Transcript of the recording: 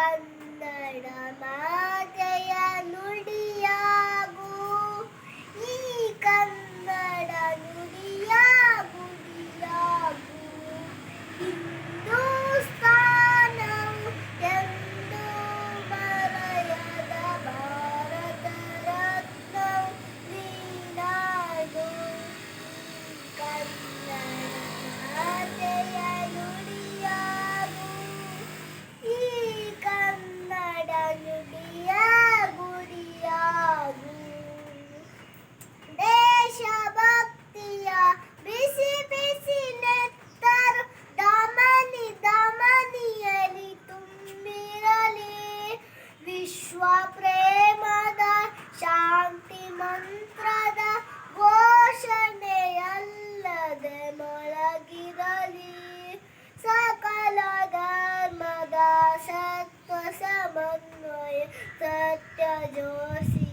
ಕನ್ನಡ ಮಾತೆಯ ನುಡಿಯಾಗು, ಈ ಕನ್ನಡ ನುಡಿಯ ಗುಡಿಯಾಗು. ಹಿಂದೂಸ್ತಾನವು ಎಂದು ಮರೆಯದ ಭಾರತ ರತ್ನವು ನೀನಾಡು. ಕನ್ನಡ ಮಾತೆಯ ನುಡಿಯಾಗು, ಈ ಕನ್ನಡ ನುಡಿಯ ಗುಡಿಯಾಗು. ದೇಶಭಕ್ತಿಯ ಬಿಸಿ ಬಿಸಿ ನೆತ್ತರು ಧಮನಿ ಧಮನಿಯಲ್ಲಿ ತುಂಬಿರಲಿ. ವಿಶ್ವ ಪ್ರೇಮದ ಶಾಂತಿ ಮಂತ್ರದ ಘೋಷಣೆಯಲ್ಲದೆ ಮೊಳಗಿರಲಿ. ಸಕಲ ಧರ್ಮದ ಸತ್ವ ಸಮನ್ವಯ ಸತ್ಯ ಜೋಶಿ